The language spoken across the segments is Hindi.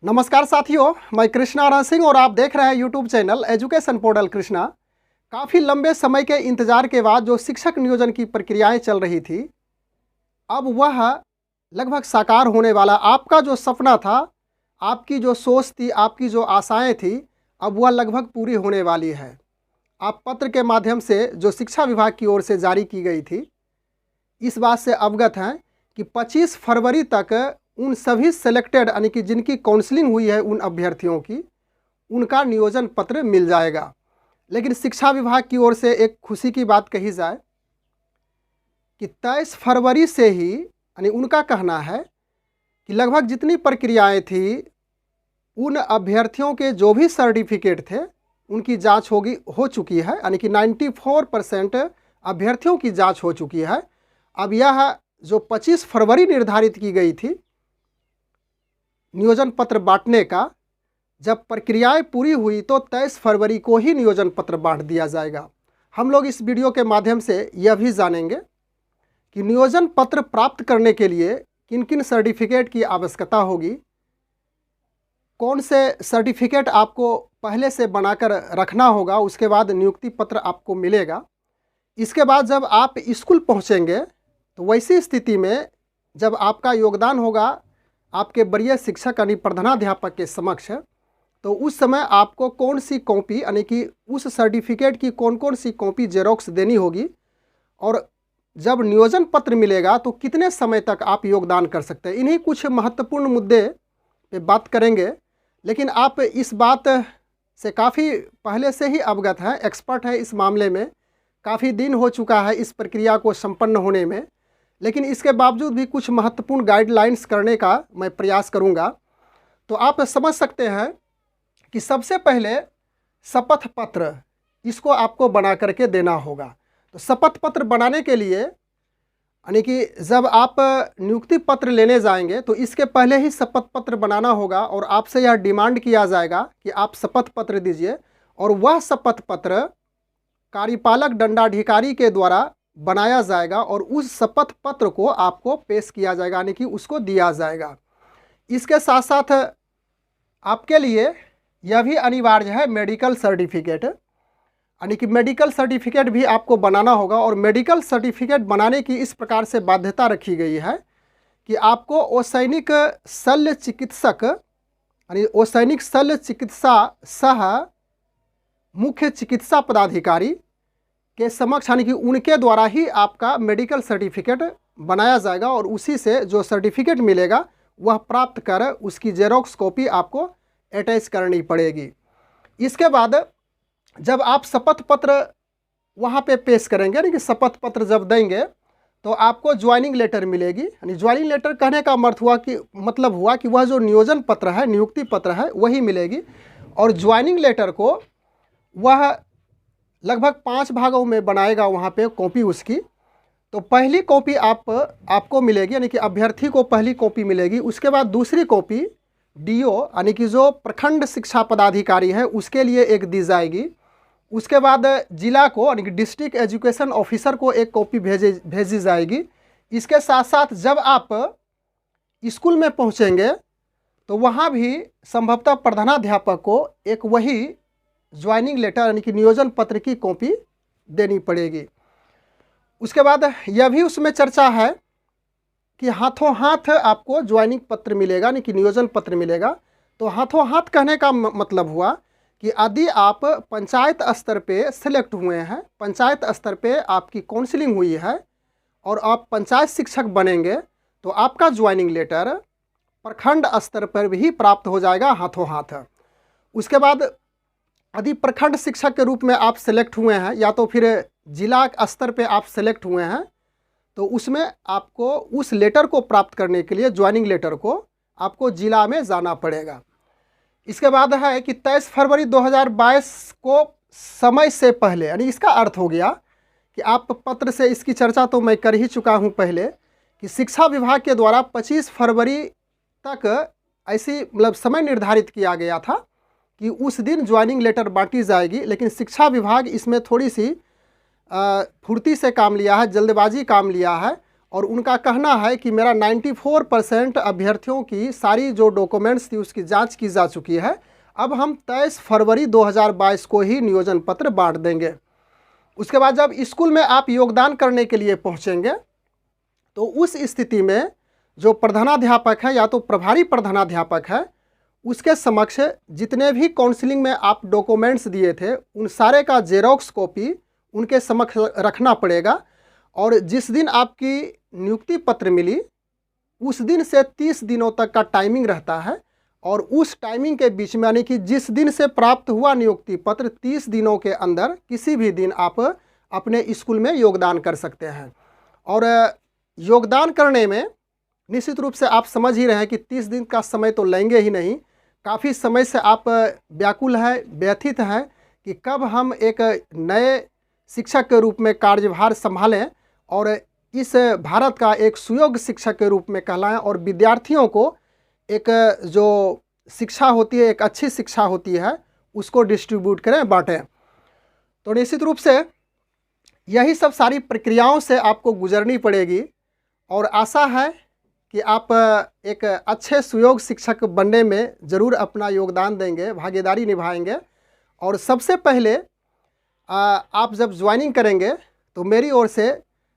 नमस्कार साथियों, मैं कृष्णा आनंद सिंह और आप देख रहे हैं YouTube channel education portal Krishna. काफ़ी लंबे समय के इंतजार के बाद जो शिक्षक नियोजन की प्रक्रियाएं चल रही थी, अब वह लगभग साकार होने वाला। आपका जो सपना था, आपकी जो सोच थी, आपकी जो आशाएं थी, अब वह लगभग पूरी होने वाली है। आप पत्र के माध्यम से जो शिक्षा विभाग की ओर से जारी की गई थी, इस बात से अवगत हैं कि 25 फरवरी तक उन सभी सेलेक्टेड यानी कि जिनकी काउंसलिंग हुई है उन अभ्यर्थियों की, उनका नियोजन पत्र मिल जाएगा। लेकिन शिक्षा विभाग की ओर से एक खुशी की बात कही जाए कि 23 फरवरी से ही, यानी उनका कहना है कि लगभग जितनी प्रक्रियाएं थी, उन अभ्यर्थियों के जो भी सर्टिफिकेट थे उनकी जांच हो चुकी है, यानी कि 94% अभ्यर्थियों की जांच हो चुकी है। अब यह जो 25 फरवरी निर्धारित की गई थी नियोजन पत्र बांटने का, जब प्रक्रियाएं पूरी हुई तो 23 फरवरी को ही नियोजन पत्र बांट दिया जाएगा। हम लोग इस वीडियो के माध्यम से यह भी जानेंगे कि नियोजन पत्र प्राप्त करने के लिए किन किन सर्टिफिकेट की आवश्यकता होगी, कौन से सर्टिफिकेट आपको पहले से बनाकर रखना होगा, उसके बाद नियुक्ति पत्र आपको मिलेगा। इसके बाद जब आप स्कूल पहुंचेंगे तो वैसी स्थिति में जब आपका योगदान होगा आपके वरीय शिक्षक यानी प्रधानाध्यापक के समक्ष, तो उस समय आपको कौन सी कॉपी यानी कि उस सर्टिफिकेट की कौन कौन सी कॉपी जेरोक्स देनी होगी, और जब नियोजन पत्र मिलेगा तो कितने समय तक आप योगदान कर सकते हैं। इन्हीं कुछ महत्वपूर्ण मुद्दे पे बात करेंगे। लेकिन आप इस बात से काफ़ी पहले से ही अवगत हैं, एक्सपर्ट है इस मामले में, काफ़ी दिन हो चुका है इस प्रक्रिया को संपन्न होने में। लेकिन इसके बावजूद भी कुछ महत्वपूर्ण गाइडलाइंस करने का मैं प्रयास करूंगा। तो आप समझ सकते हैं कि सबसे पहले शपथ पत्र, इसको आपको बना करके देना होगा। तो शपथ पत्र बनाने के लिए, यानी कि जब आप नियुक्ति पत्र लेने जाएंगे तो इसके पहले ही शपथ पत्र बनाना होगा और आपसे यह डिमांड किया जाएगा कि आप शपथ पत्र दीजिए, और वह शपथ पत्र कार्यपालक दंडाधिकारी के द्वारा बनाया जाएगा और उस शपथ पत्र को आपको पेश किया जाएगा, यानी कि उसको दिया जाएगा। इसके साथ साथ आपके लिए यह भी अनिवार्य है मेडिकल सर्टिफिकेट, यानी कि मेडिकल सर्टिफिकेट भी आपको बनाना होगा। और मेडिकल सर्टिफिकेट बनाने की इस प्रकार से बाध्यता रखी गई है कि आपको ओसैनिक शल्य चिकित्सक यानी ओसैनिक शल्य चिकित्सा सह मुख्य चिकित्सा पदाधिकारी के समक्ष, यानी कि उनके द्वारा ही आपका मेडिकल सर्टिफिकेट बनाया जाएगा, और उसी से जो सर्टिफिकेट मिलेगा वह प्राप्त कर उसकी जेरोक्स कॉपी आपको अटैच करनी पड़ेगी। इसके बाद जब आप शपथ पत्र वहाँ पे पेश करेंगे, यानी कि शपथ पत्र जब देंगे तो आपको ज्वाइनिंग लेटर मिलेगी। यानी ज्वाइनिंग लेटर कहने का मतलब हुआ कि वह जो नियोजन पत्र है, नियुक्ति पत्र है, वही मिलेगी। और ज्वाइनिंग लेटर को वह लगभग 5 भागों में बनाएगा वहाँ पे कॉपी उसकी। तो पहली कॉपी आपको मिलेगी, यानी कि अभ्यर्थी को पहली कॉपी मिलेगी। उसके बाद दूसरी कॉपी डीओ यानी कि जो प्रखंड शिक्षा पदाधिकारी है उसके लिए एक दी जाएगी। उसके बाद जिला को यानी कि डिस्ट्रिक्ट एजुकेशन ऑफिसर को एक कॉपी भेजी जाएगी। इसके साथ साथ जब आप स्कूल में पहुँचेंगे तो वहाँ भी संभवतः प्रधानाध्यापक को एक वही ज्वाइनिंग लेटर यानी कि नियोजन पत्र की कॉपी देनी पड़ेगी। उसके बाद यह भी उसमें चर्चा है कि हाथों हाथ आपको ज्वाइनिंग पत्र मिलेगा, यानी कि नियोजन पत्र मिलेगा। तो हाथों हाथ कहने का मतलब हुआ कि यदि आप पंचायत स्तर पे सेलेक्ट हुए हैं, पंचायत स्तर पे आपकी काउंसलिंग हुई है और आप पंचायत शिक्षक बनेंगे, तो आपका ज्वाइनिंग लेटर प्रखंड स्तर पर भी प्राप्त हो जाएगा हाथों हाथ। उसके बाद यदि प्रखंड शिक्षक के रूप में आप सेलेक्ट हुए हैं या तो फिर जिला स्तर पे आप सेलेक्ट हुए हैं, तो उसमें आपको उस लेटर को प्राप्त करने के लिए, ज्वाइनिंग लेटर को, आपको जिला में जाना पड़ेगा। इसके बाद है कि 23 फरवरी 2022 को समय से पहले, यानी इसका अर्थ हो गया कि आप पत्र से, इसकी चर्चा तो मैं कर ही चुका हूँ पहले, कि शिक्षा विभाग के द्वारा 25 फरवरी तक ऐसी समय निर्धारित किया गया था कि उस दिन ज्वाइनिंग लेटर बांटी जाएगी। लेकिन शिक्षा विभाग इसमें थोड़ी सी फुर्ती से काम लिया है, जल्दबाजी काम लिया है, और उनका कहना है कि मेरा 94% अभ्यर्थियों की सारी जो डॉक्यूमेंट्स थी उसकी जांच की जा चुकी है। अब हम 23 फरवरी 2022 को ही नियोजन पत्र बांट देंगे। उसके बाद जब स्कूल में आप योगदान करने के लिए पहुंचेंगे तो उस स्थिति में जो प्रधानाध्यापक है या तो प्रभारी प्रधानाध्यापक है उसके समक्ष जितने भी काउंसलिंग में आप डॉक्यूमेंट्स दिए थे उन सारे का जेरोक्स कॉपी उनके समक्ष रखना पड़ेगा। और जिस दिन आपकी नियुक्ति पत्र मिली उस दिन से 30 दिनों तक का टाइमिंग रहता है और उस टाइमिंग के बीच में यानी कि जिस दिन से प्राप्त हुआ नियुक्ति पत्र 30 दिनों के अंदर किसी भी दिन आप अपने स्कूल में योगदान कर सकते हैं। और योगदान करने में निश्चित रूप से आप समझ ही रहे हैं कि 30 दिन का समय तो लेंगे ही नहीं। काफ़ी समय से आप व्याकुल है, व्यथित हैं कि कब हम एक नए शिक्षक के रूप में कार्यभार संभालें और इस भारत का एक सुयोग्य शिक्षक के रूप में कहलाएं और विद्यार्थियों को एक जो शिक्षा होती है, एक अच्छी शिक्षा होती है, उसको डिस्ट्रीब्यूट करें, बांटें। तो निश्चित रूप से यही सब सारी प्रक्रियाओं से आपको गुजरनी पड़ेगी और आशा है कि आप एक अच्छे सुयोग्य शिक्षक बनने में ज़रूर अपना योगदान देंगे, भागीदारी निभाएंगे। और सबसे पहले आप जब ज्वाइनिंग करेंगे तो मेरी ओर से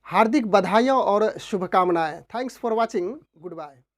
हार्दिक बधाइयाँ और शुभकामनाएं। Thanks for watching. Good bye.